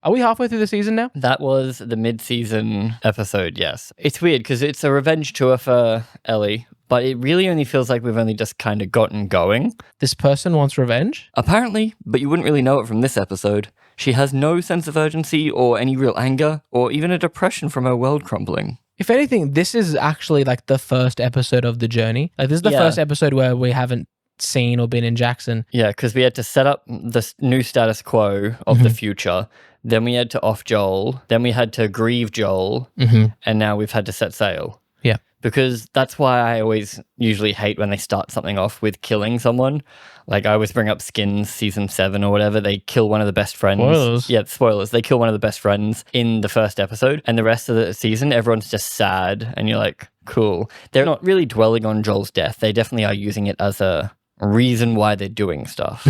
Are we halfway through the season now? That was the mid-season episode, yes. It's weird because it's a revenge tour for Ellie, but it really only feels like we've only just kind of gotten going. This person wants revenge? Apparently, but you wouldn't really know it from this episode. She has no sense of urgency or any real anger or even a depression from her world crumbling. If anything, this is actually like the first episode of the journey. Like this is the first episode where we haven't seen or been in Jackson. Yeah, because we had to set up the new status quo of the future. Then we had to off Joel. Then we had to grieve Joel. And now we've had to set sail. Yeah. Because that's why I always usually hate when they start something off with killing someone. Like I always bring up Skins season 7 or whatever. They kill one of the best friends. Spoilers. Yeah, spoilers. They kill one of the best friends in the first episode. And the rest of the season, everyone's just sad. And you're like, cool. They're not really dwelling on Joel's death. They definitely are using it as a reason why they're doing stuff.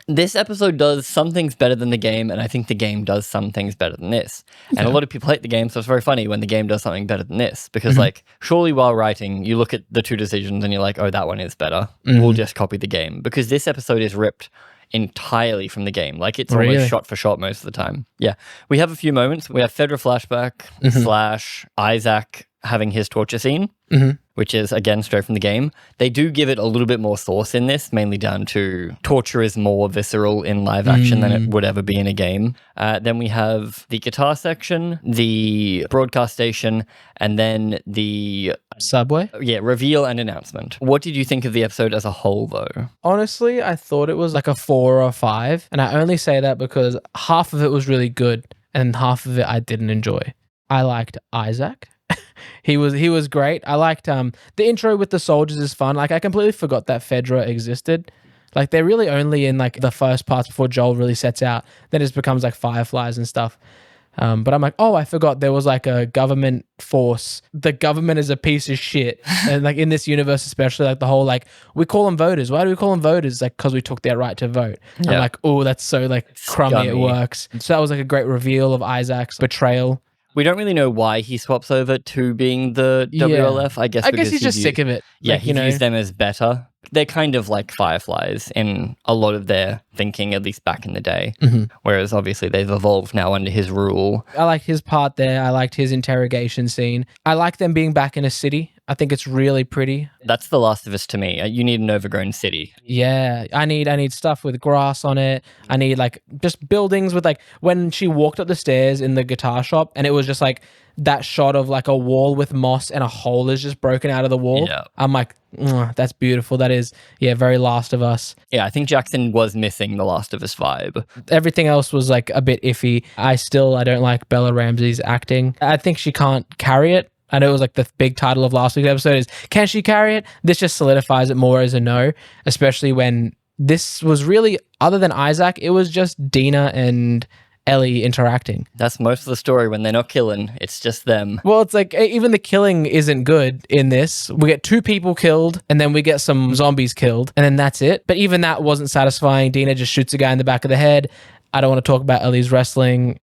This episode does some things better than the game, and I think the game does some things better than this. And a lot of people hate the game, so it's very funny when the game does something better than this. Because, like, surely while writing, you look at the two decisions and you're like, oh, that one is better. We'll just copy the game. Because this episode is ripped entirely from the game. Like, it's almost shot for shot most of the time. Yeah. We have a few moments. We have Fedra flashback / Isaac having his torture scene, which is, again, straight from the game. They do give it a little bit more sauce in this, mainly down to torture is more visceral in live action than it would ever be in a game. Then we have the guitar section, the broadcast station, and then the subway. Yeah, reveal and announcement. What did you think of the episode as a whole, though? Honestly, I thought it was like a 4 or a 5. And I only say that because half of it was really good and half of it I didn't enjoy. I liked Isaac. He was great. I liked the intro with the soldiers is fun. Like I completely forgot that Fedra existed. Like they're really only in like the first parts before Joel really sets out. Then it becomes like fireflies and stuff. But I'm like, oh, I forgot there was like a government force. The government is a piece of shit. And like in this universe, especially like the whole like, we call them voters. Why do we call them voters? Like, because we took their right to vote. Yeah. I'm like, oh, that's so like crummy. It works. So that was like a great reveal of Isaac's betrayal. We don't really know why he swaps over to being the WLF. I guess he's just sick of it. Yeah, like, he views them as better. They're kind of like fireflies in a lot of their thinking, at least back in the day. Whereas obviously they've evolved now under his rule. I liked his part there. I liked his interrogation scene. I like them being back in a city. I think it's really pretty. That's The Last of Us to me. You need an overgrown city. Yeah, I need stuff with grass on it. I need like just buildings with like when she walked up the stairs in the guitar shop and it was just like that shot of like a wall with moss and a hole is just broken out of the wall. Yeah. I'm like, that's beautiful. That is, very Last of Us. Yeah, I think Jackson was missing the Last of Us vibe. Everything else was like a bit iffy. I don't like Bella Ramsey's acting. I think she can't carry it. I know it was like the big title of last week's episode is, can she carry it? This just solidifies it more as a no, especially when this was really, other than Isaac, it was just Dina and Ellie interacting. That's most of the story when they're not killing. It's just them. Well, it's like even the killing isn't good in this. We get 2 people killed and then we get some zombies killed and then that's it. But even that wasn't satisfying. Dina just shoots a guy in the back of the head. I don't want to talk about Ellie's wrestling.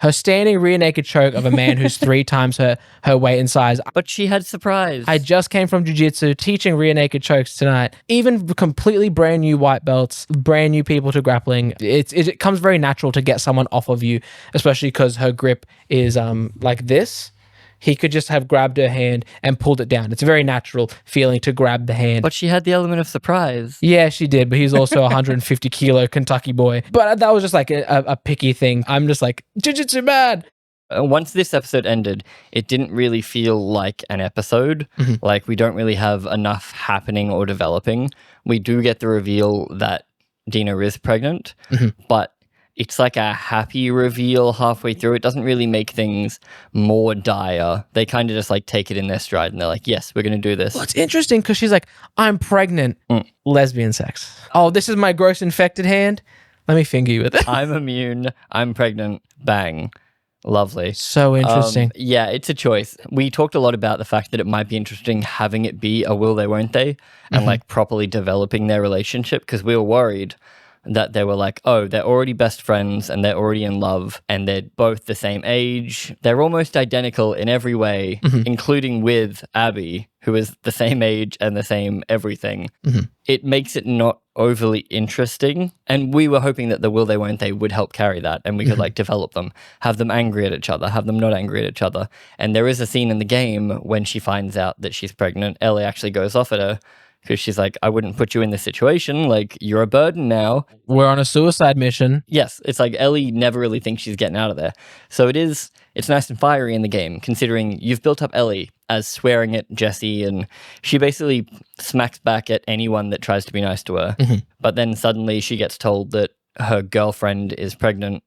Her standing rear naked choke of a man who's 3 times her weight and size. But she had surprise. I just came from Jiu-Jutsu teaching rear naked chokes tonight. Even completely brand new white belts, brand new people to grappling. It comes very natural to get someone off of you, especially because her grip is like this. He could just have grabbed her hand and pulled it down. It's a very natural feeling to grab the hand. But she had the element of surprise. Yeah, she did. But he's also a 150 kilo Kentucky boy. But that was just like a picky thing. I'm just like, Jiu-Jutsu BAD. Once this episode ended, it didn't really feel like an episode. Like we don't really have enough happening or developing. We do get the reveal that Dina is pregnant, but it's like a happy reveal halfway through. It doesn't really make things more dire. They kind of just like take it in their stride and they're like, yes, we're going to do this. Well, it's interesting because she's like, I'm pregnant. Lesbian sex. Oh, this is my gross infected hand. Let me finger you with it. I'm immune. I'm pregnant. Bang. Lovely. So interesting. Yeah, it's a choice. We talked a lot about the fact that it might be interesting having it be a will they, won't they? And like properly developing their relationship because we were worried that they were like, oh, they're already best friends and they're already in love and they're both the same age. They're almost identical in every way, including with Abby, who is the same age and the same everything. It makes it not overly interesting. And we were hoping that the will they won't they would help carry that, and we could like develop them, have them angry at each other, have them not angry at each other. And there is a scene in the game when she finds out that she's pregnant. Ellie actually goes off at her because she's like, I wouldn't put you in this situation. Like, you're a burden now. We're on a suicide mission. Yes, it's like Ellie never really thinks she's getting out of there. So it's nice and fiery in the game, considering you've built up Ellie as swearing at Jesse, and she basically smacks back at anyone that tries to be nice to her. But then suddenly she gets told that her girlfriend is pregnant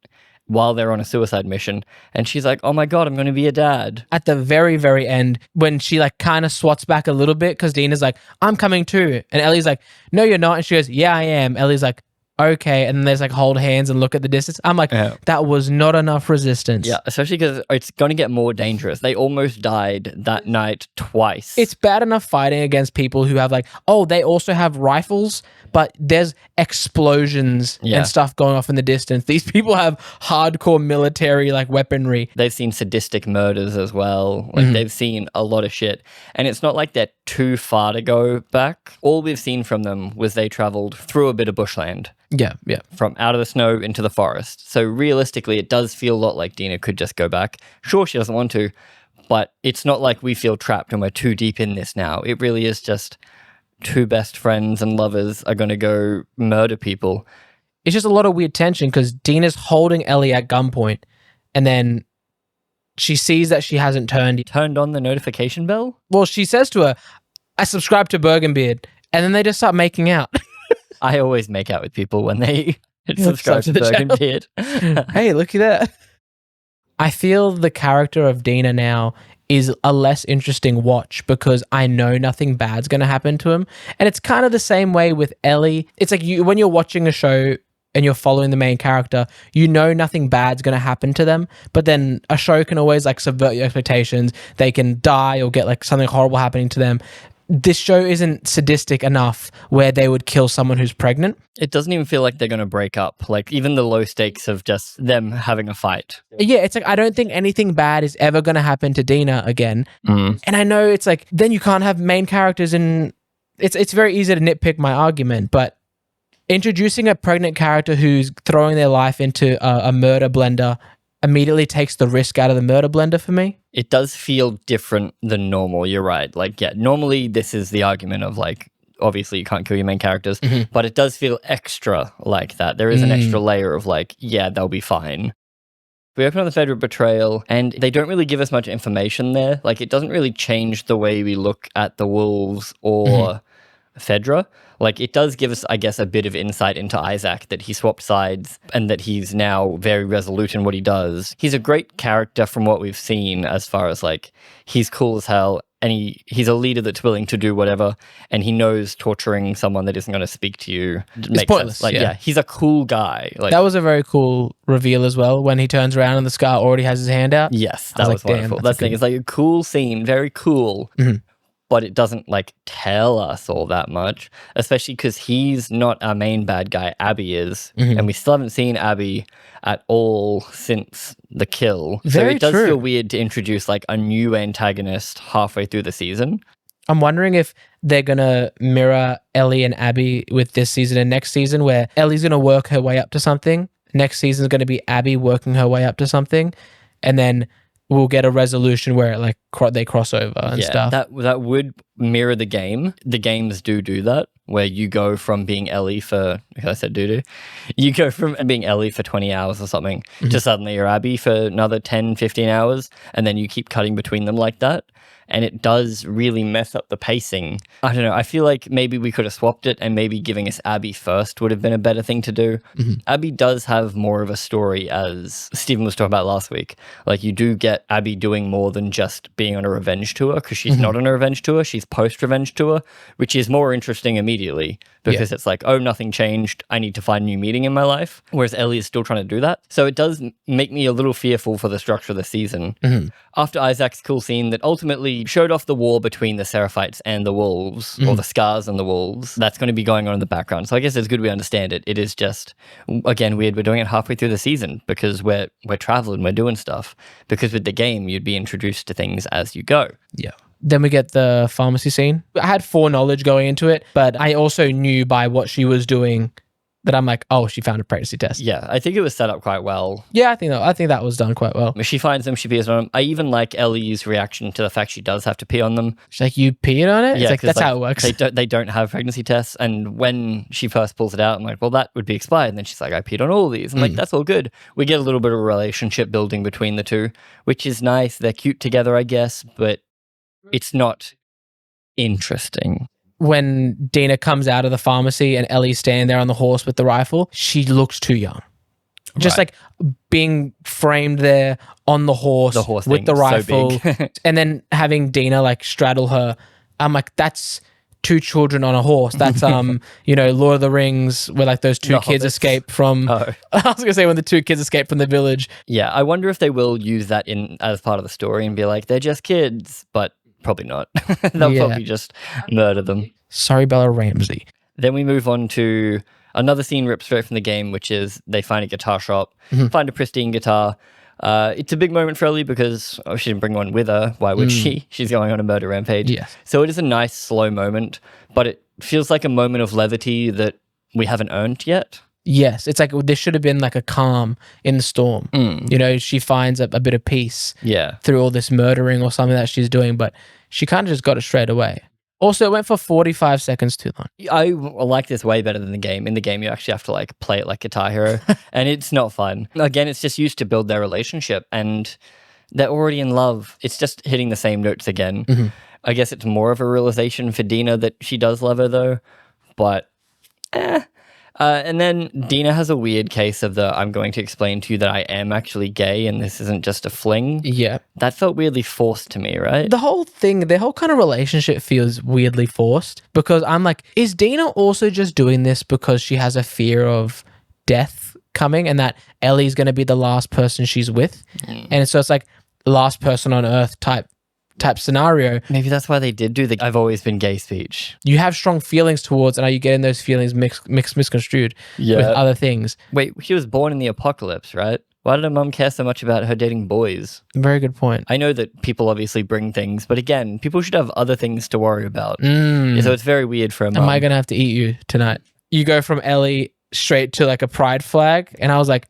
while they're on a suicide mission, and she's like, oh my god, I'm going to be a dad. At the very, very end, when she like kind of swats back a little bit, because Dina's like, I'm coming too. And Ellie's like, no, you're not. And she goes, yeah, I am. Ellie's like, okay. And then there's like hold hands and look at the distance. I'm like, that was not enough resistance. Yeah, especially because it's going to get more dangerous. They almost died that night twice. It's bad enough fighting against people who have like, oh, they also have rifles, but there's explosions and stuff going off in the distance. These people have hardcore military like weaponry. They've seen sadistic murders as well. Like they've seen a lot of shit. And it's not like they're too far to go back. All we've seen from them was they traveled through a bit of bushland. Yeah. From out of the snow into the forest. So realistically, it does feel a lot like Dina could just go back. Sure, she doesn't want to, but it's not like we feel trapped and we're too deep in this now. It really is just two best friends and lovers are going to go murder people. It's just a lot of weird tension because Dina's holding Ellie at gunpoint, and then she sees that she hasn't turned on the notification bell. Well, she says to her, I subscribe to Bergenbeard, and then they just start making out. I always make out with people when they subscribe to Bergenbeard. Hey, looky there. I feel the character of Dina now is a less interesting watch because I know nothing bad's going to happen to him. And it's kind of the same way with Ellie. It's like when you're watching a show and you're following the main character, you know nothing bad's going to happen to them. But then a show can always like subvert your expectations. They can die or get like something horrible happening to them. This show isn't sadistic enough where they would kill someone who's pregnant. It doesn't even feel like they're going to break up. Like even the low stakes of just them having a fight. Yeah, it's like I don't think anything bad is ever going to happen to Dina again. And I know it's like then you can't have main characters, and it's very easy to nitpick my argument, but introducing a pregnant character who's throwing their life into a murder blender immediately takes the risk out of the murder blender for me. It does feel different than normal. You're right. Like, yeah, normally this is the argument of like, obviously you can't kill your main characters, but it does feel extra like that. There is an extra layer of like, yeah, they'll be fine. We open on the Fedra betrayal, and they don't really give us much information there. Like, it doesn't really change the way we look at the wolves or Fedra. Like, it does give us, I guess, a bit of insight into Isaac, that he swapped sides and that he's now very resolute in what he does. He's a great character from what we've seen, as far as like, he's cool as hell, and he's a leader that's willing to do whatever, and he knows torturing someone that isn't going to speak to you makes pointless. Sense. Like, yeah, he's a cool guy. Like, that was a very cool reveal as well, when he turns around and the Scar already has his hand out. Yes, that was wonderful. That's the thing. It's like a cool scene, very cool. But it doesn't like tell us all that much, especially because he's not our main bad guy. Abby is, and we still haven't seen Abby at all since the kill. So it does feel weird to introduce like a new antagonist halfway through the season. I'm wondering if they're gonna mirror Ellie and Abby with this season and next season, where Ellie's gonna work her way up to something. Next season is gonna be Abby working her way up to something, and then we'll get a resolution where like they cross over and stuff. That would mirror the game. The games do that, where you go from being Ellie for, I said you go from being Ellie for 20 hours or something to suddenly you're Abby for another 10, 15 hours, and then you keep cutting between them like that. And it does really mess up the pacing. I don't know. I feel like maybe we could have swapped it, and maybe giving us Abby first would have been a better thing to do. Abby does have more of a story, as Stephen was talking about last week. Like, you do get Abby doing more than just being on a revenge tour, because she's not on a revenge tour. She's post-revenge tour, which is more interesting immediately, because it's like, oh, nothing changed. I need to find a new meaning in my life. Whereas Ellie is still trying to do that. So it does make me a little fearful for the structure of the season. After Isaac's cool scene that ultimately they showed off the war between the Seraphites and the wolves, or the scars on the wolves. That's going to be going on in the background. So I guess it's good we understand it. It is just, again, weird. We're doing it halfway through the season because we're traveling, we're doing stuff. Because with the game, you'd be introduced to things as you go. Yeah. Then we get the pharmacy scene. I had foreknowledge going into it, but I also knew by what she was doing that I'm like, oh, she found a pregnancy test. Yeah, I think it was set up quite well. Yeah, I think that was done quite well. She finds them, she pees on them. I even like Ellie's reaction to the fact she does have to pee on them. She's like, you peed on it? Yeah, it's like, that's how it works. They don't have pregnancy tests. And when she first pulls it out, I'm like, well, that would be expired. And then she's like, I peed on all these. I'm like, that's all good. We get a little bit of relationship building between the two, which is nice. They're cute together, I guess, but it's not interesting. When Dina comes out of the pharmacy and Ellie's standing there on the horse with the rifle, she looks too young. Just like being framed there on the horse with the rifle, so and then having Dina like straddle her. I'm like, that's two children on a horse. That's Lord of the Rings, where like those two kids escape from. I was gonna say when the two kids escape from the village. Yeah, I wonder if they will use that in as part of the story and be like, they're just kids, but probably not. They'll probably just murder them. Sorry, Bella Ramsey. Then we move on to another scene ripped straight from the game, which is they find a guitar shop, find a pristine guitar. It's a big moment for Ellie because she didn't bring one with her. Why would she? She's going on a murder rampage. Yes. So it is a nice, slow moment, but it feels like a moment of levity that we haven't earned yet. Yes, it's like there should have been like a calm in the storm. She finds a bit of peace through all this murdering or something that she's doing, but she kind of just got it straight away. Also, it went for 45 seconds too long. I like this way better than the game. In the game, you actually have to like play it like Guitar Hero, and it's not fun. Again, it's just used to build their relationship, and they're already in love. It's just hitting the same notes again. I guess it's more of a realization for Dina that she does love her though, but and then Dina has a weird case of I'm going to explain to you that I am actually gay and this isn't just a fling. Yeah. That felt weirdly forced to me, right? The whole kind of relationship feels weirdly forced because I'm like, is Dina also just doing this because she has a fear of death coming and that Ellie's going to be the last person she's with? And so it's like last person on earth type scenario. Maybe that's why they did do the I've always been gay speech. You have strong feelings towards, and are you getting those feelings misconstrued with other things? Wait, she was born in the apocalypse, right? Why did her mum care so much about her dating boys? Very good point. I know that people obviously bring things, but again, people should have other things to worry about. So it's very weird for a mum. Am I going to have to eat you tonight? You go from Ellie straight to like a pride flag, and I was like,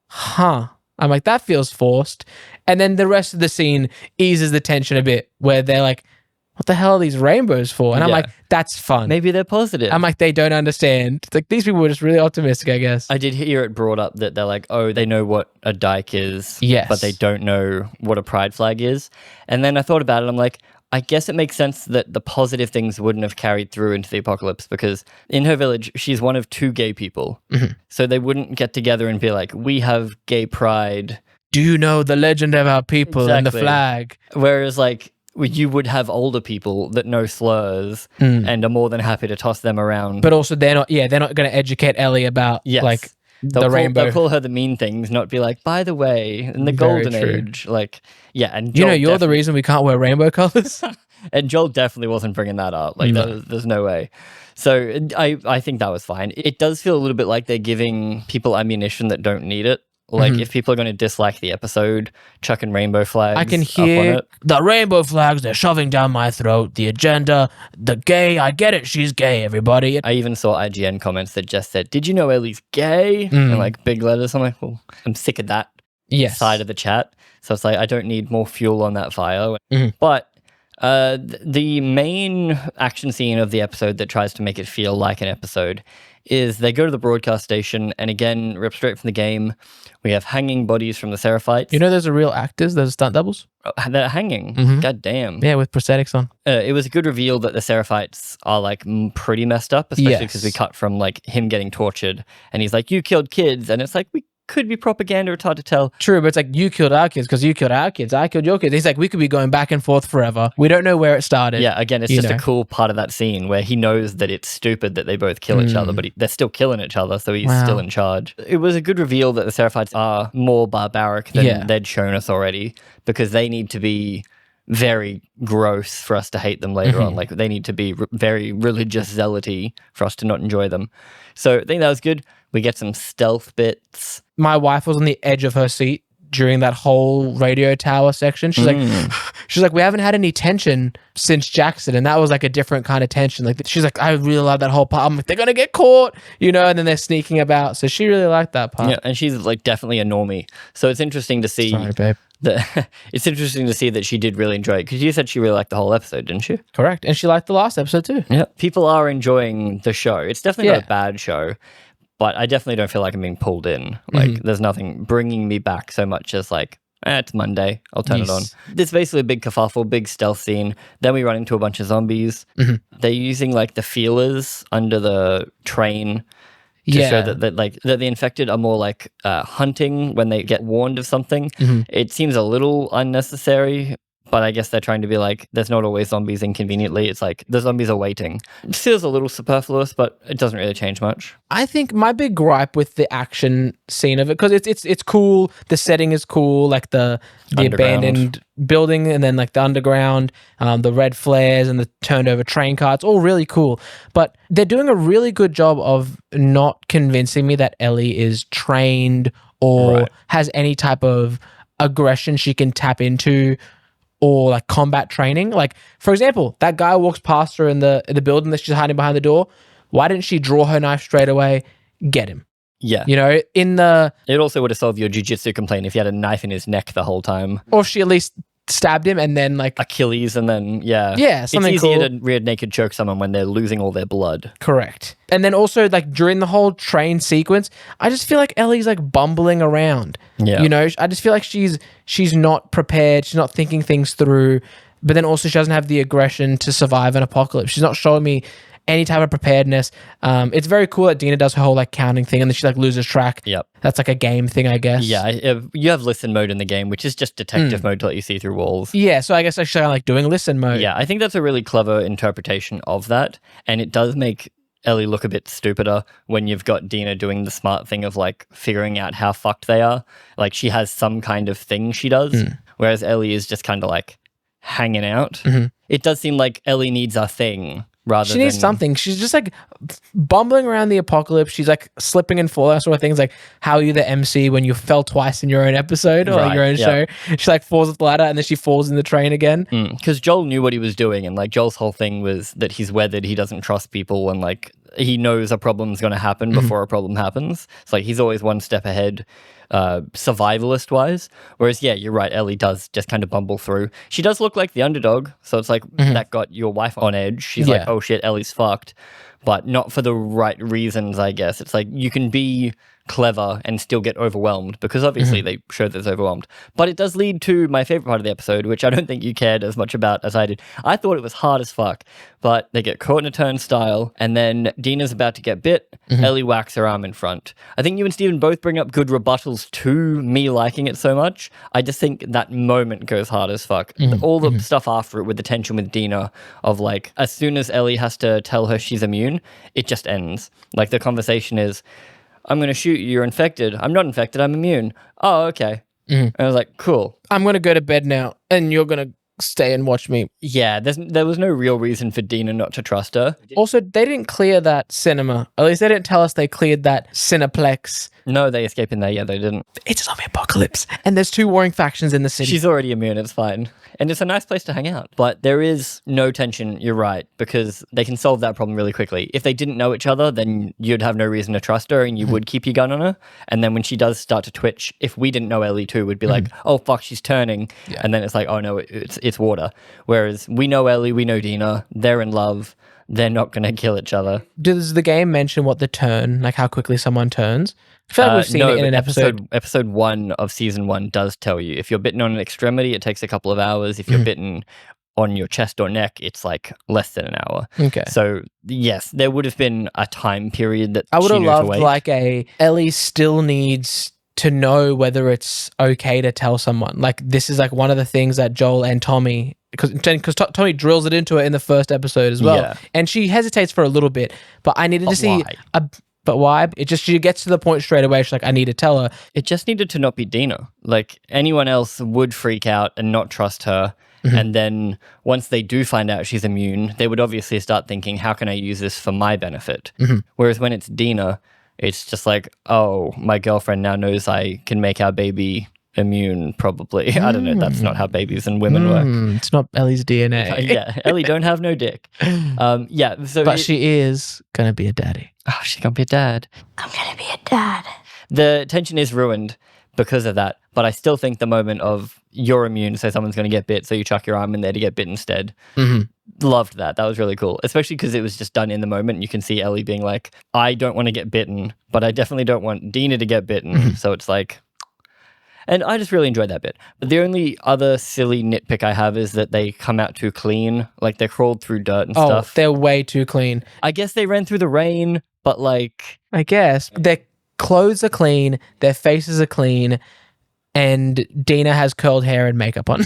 huh. I'm like, that feels forced. And then the rest of the scene eases the tension a bit where they're like, what the hell are these rainbows for? And I'm like, that's fun. Maybe they're positive. I'm like, they don't understand. It's like, these people were just really optimistic, I guess. I did hear it brought up that they're like, oh, they know what a dyke is, but they don't know what a pride flag is. And then I thought about it. I'm like, I guess it makes sense that the positive things wouldn't have carried through into the apocalypse because in her village, she's one of two gay people. So they wouldn't get together and be like, we have gay pride. Do you know the legend of our people and the flag? Whereas like you would have older people that know slurs and are more than happy to toss them around. But also they're not going to educate Ellie about like the rainbow. They'll call her the mean things, not be like, by the way, in the golden age, like, and Joel you're the reason we can't wear rainbow colors. And Joel definitely wasn't bringing that up. Like, there's no way. So I think that was fine. It does feel a little bit like they're giving people ammunition that don't need it. Like, if people are going to dislike the episode, chucking rainbow flags. I can hear the rainbow flags, they're shoving down my throat, the agenda, the gay, I get it, she's gay, everybody. I even saw IGN comments that just said, did you know Ellie's gay? And like big letters. I'm like, well, I'm sick of that side of the chat. So it's like, I don't need more fuel on that fire. But the main action scene of the episode that tries to make it feel like an episode is they go to the broadcast station, and again, ripped straight from the game, we have hanging bodies from the Seraphites. You know those are real actors, those are stunt doubles? They're hanging. God damn. Yeah, with prosthetics on. It was a good reveal that the Seraphites are like pretty messed up, especially because we cut from like him getting tortured, and he's like, you killed kids, and it's like, we could be propaganda, it's hard to tell. True, but it's like, you killed our kids because you killed our kids, I killed your kids. He's like, we could be going back and forth forever. We don't know where it started. Yeah, again, it's just a cool part of that scene where he knows that it's stupid that they both kill each other, but they're still killing each other, so he's still in charge. It was a good reveal that the Seraphites are more barbaric than they'd shown us already, because they need to be very gross for us to hate them later on. Like they need to be very religious zealoty for us to not enjoy them. So I think that was good. We get some stealth bits. My wife was on the edge of her seat during that whole radio tower section. She's like, we haven't had any tension since Jackson, and that was like a different kind of tension. Like she's like, I really love that whole part. I'm like, they're gonna get caught, you know, and then they're sneaking about. So she really liked that part. Yeah, and she's like definitely a normie. So it's interesting to see. Sorry, babe. It's interesting to see that she did really enjoy it, because you said she really liked the whole episode, didn't she? Correct, and she liked the last episode too. Yeah, people are enjoying the show. It's definitely not a bad show. But I definitely don't feel like I'm being pulled in. Like, there's nothing bringing me back so much as like, it's Monday, I'll turn it on. There's basically a big kerfuffle, big stealth scene. Then we run into a bunch of zombies. They're using like the feelers under the train to show that the infected are more like hunting when they get warned of something. It seems a little unnecessary. But I guess they're trying to be like, there's not always zombies inconveniently. It's like, the zombies are waiting. It feels a little superfluous, but it doesn't really change much. I think my big gripe with the action scene of it, because it's cool, the setting is cool, like the abandoned building, and then like the underground, the red flares and the turned over train car, it's all really cool. But they're doing a really good job of not convincing me that Ellie is trained or has any type of aggression she can tap into, or like combat training. Like, for example, that guy walks past her in the building that she's hiding behind the door. Why didn't she draw her knife straight away? Get him. Yeah. You know, it also would have solved your jiu-jitsu complaint if he had a knife in his neck the whole time. Or if she at least stabbed him and then like Achilles, and then something it's easier to rear naked choke someone when they're losing all their blood. Correct. And then also like during the whole train sequence, I just feel like Ellie's like bumbling around. Yeah, you know, I just feel like she's not prepared, she's not thinking things through, but then also she doesn't have the aggression to survive an apocalypse. She's not showing me any type of preparedness. It's very cool that Dina does her whole like counting thing, and then she like loses track. Yep. That's like a game thing, I guess. Yeah, you have listen mode in the game, which is just detective mode to let you see through walls. Yeah, so I guess I should kind of like doing listen mode. Yeah, I think that's a really clever interpretation of that, and it does make Ellie look a bit stupider when you've got Dina doing the smart thing of like figuring out how fucked they are. Like she has some kind of thing she does, whereas Ellie is just kind of like hanging out. It does seem like Ellie needs a thing. She needs something. She's just like bumbling around the apocalypse. She's like slipping and falling, sort of things. Like how are you the MC when you fell twice in your own episode or your own show? She like falls off the ladder and then she falls in the train again. Because Joel knew what he was doing, and like Joel's whole thing was that he's weathered. He doesn't trust people, and like he knows a problem's going to happen before a problem happens. It's like he's always one step ahead. Survivalist wise, whereas you're right, Ellie does just kind of bumble through. She does look like the underdog, so it's like that got your wife on edge. She's like, oh shit, Ellie's fucked, but not for the right reasons, I guess. It's like you can be clever and still get overwhelmed, because obviously they show that it's overwhelmed. But it does lead to my favorite part of the episode, which I don't think you cared as much about as I did. I thought it was hard as fuck, but they get caught in a turnstile, and then Dina's about to get bit. Ellie whacks her arm in front. I think you and Steven both bring up good rebuttals to me liking it so much. I just think that moment goes hard as fuck. All the stuff after it with the tension with Dina of like, as soon as Ellie has to tell her she's immune, it just ends. Like the conversation is, I'm going to shoot you, you're infected. I'm not infected, I'm immune. Oh, okay. And I was like, cool. I'm going to go to bed now, and you're going to stay and watch me. Yeah, there was no real reason for Dina not to trust her. Also, they didn't clear that cinema. At least they didn't tell us they cleared that Cineplex. No, they escape in there. Yeah, they didn't. It's a zombie apocalypse, and there's two warring factions in the city. She's already immune, it's fine. And it's a nice place to hang out. But there is no tension, you're right, because they can solve that problem really quickly. If they didn't know each other, then you'd have no reason to trust her, and you would keep your gun on her. And then when she does start to twitch, if we didn't know Ellie too, we'd be like, oh fuck, she's turning. Yeah. And then it's like, oh no, it's water. Whereas we know Ellie, we know Dina, they're in love, they're not going to kill each other. Does the game mention what the turn, like how quickly someone turns? I feel like we've seen it in an episode. Episode 1 of season 1 does tell you. If you're bitten on an extremity, it takes a couple of hours. If you're bitten on your chest or neck, it's like less than an hour. Okay. So yes, there would have been a time period that I would have loved like Ellie still needs to know whether it's okay to tell someone. Like this is like one of the things that Joel and Tommy, because Tommy drills it into her in the first episode as well. And she hesitates for a little bit, but I needed to see But why? It just, she gets to the point straight away. She's like, I need to tell her. It just needed to not be Dina. Like anyone else would freak out and not trust her. And then once they do find out she's immune, they would obviously start thinking, how can I use this for my benefit? Whereas when it's Dina, it's just like, oh, my girlfriend now knows I can make our baby immune, probably. I don't know. That's not how babies and women work. It's not Ellie's DNA. Yeah, Ellie don't have no dick. But she is going to be a daddy. Oh, she's going to be a dad. I'm gonna be a dad. The tension is ruined because of that. But I still think the moment of you're immune, so someone's going to get bit, so you chuck your arm in there to get bit instead. Loved that. That was really cool. Especially because it was just done in the moment. You can see Ellie being like, I don't want to get bitten, but I definitely don't want Dina to get bitten. So it's like... And I just really enjoyed that bit. But the only other silly nitpick I have is that they come out too clean. Like, they crawled through dirt and stuff. They're way too clean. I guess they ran through the rain, but like... I guess. Their clothes are clean, their faces are clean, and Dina has curled hair and makeup on.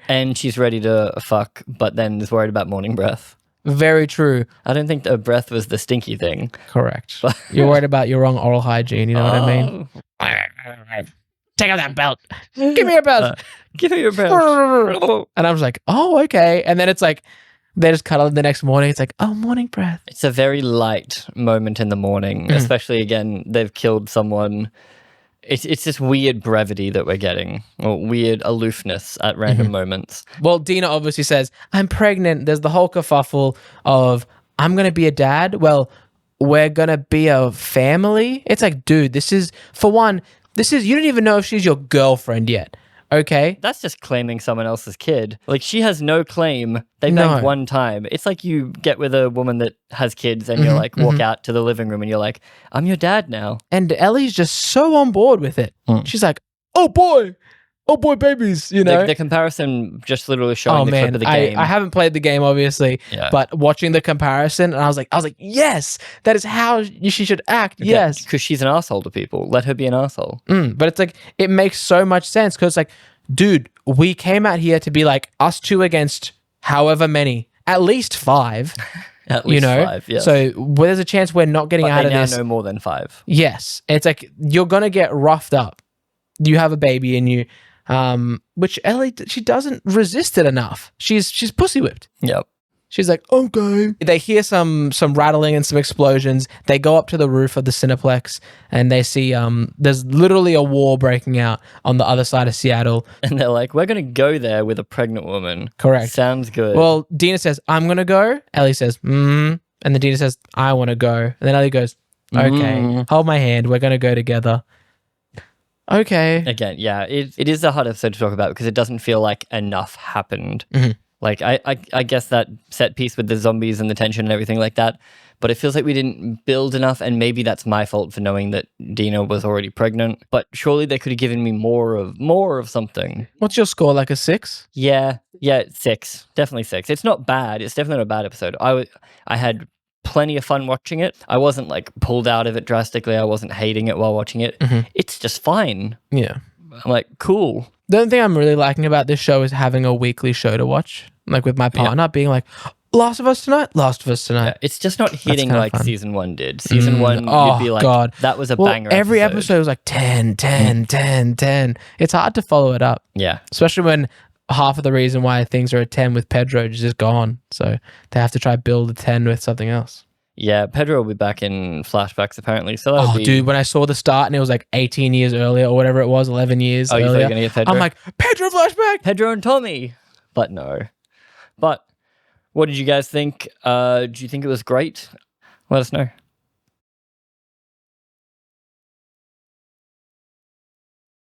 And she's ready to fuck, but then is worried about morning breath. Very true. I don't think the breath was the stinky thing. Correct. You're worried about your wrong oral hygiene, you know what I mean? Take out that belt. Give me your belt. Give me your belt. And I was like, oh, okay. And then it's like, they just cuddle the next morning. It's like, oh, morning breath. It's a very light moment in the morning, especially, again, they've killed someone. It's this weird brevity that we're getting, or weird aloofness at random moments. Well, Dina obviously says, I'm pregnant. There's the whole kerfuffle of, I'm going to be a dad. Well, we're going to be a family. It's like, dude, this is, for one, you don't even know if she's your girlfriend yet. Okay? That's just claiming someone else's kid. Like, she has no claim. They banged one time. It's like you get with a woman that has kids and you're like, walk out to the living room and you're like, I'm your dad now. And Ellie's just so on board with it. She's like, oh boy, babies, you know? The comparison just literally showing the clip of the game. I haven't played the game, obviously, but watching the comparison, and I was like, yes, that is how she should act. Yes. Because she's an asshole to people. Let her be an asshole. But it's like, it makes so much sense because it's like, dude, we came out here to be like us two against however many, at least 5. At least 5, yes. So there's a chance we're not getting out of this. They now know more than 5. Yes. It's like, you're going to get roughed up. You have a baby in you. Which Ellie, she doesn't resist it enough. She's pussy whipped. Yep. She's like, okay. They hear some rattling and some explosions. They go up to the roof of the Cineplex and they see there's literally a war breaking out on the other side of Seattle. And they're like, we're going to go there with a pregnant woman. Correct. Sounds good. Well, Dina says, I'm going to go. Ellie says, And then Dina says, I want to go. And then Ellie goes, okay, hold my hand. We're going to go together. Okay. Again, yeah, it is a hard episode to talk about because it doesn't feel like enough happened. Like, I guess that set piece with the zombies and the tension and everything like that, but it feels like we didn't build enough, and maybe that's my fault for knowing that Dina was already pregnant, but surely they could have given me more of something. What's your score, like a 6? Yeah, 6. Definitely 6. It's not bad. It's definitely not a bad episode. I had plenty of fun watching it. I wasn't like pulled out of it drastically. I wasn't hating it while watching it. It's just fine. Yeah. I'm like, cool. The only thing I'm really liking about this show is having a weekly show to watch. Like with my partner being like, Last of Us tonight. Yeah, it's just not hitting like fun. Season 1 did. Season 1, you'd be like, God. That was a banger every episode was like 10. It's hard to follow it up. Yeah. Especially when half of the reason why things are a 10 with Pedro is just gone. So they have to try build a 10 with something else. Yeah, Pedro will be back in flashbacks apparently. So dude, when I saw the start and it was like 18 years earlier or whatever it was, 11 years earlier. You thought you were going to get Pedro? I'm like, Pedro flashback! Pedro and Tommy! But no. But what did you guys think? Do you think it was great? Let us know.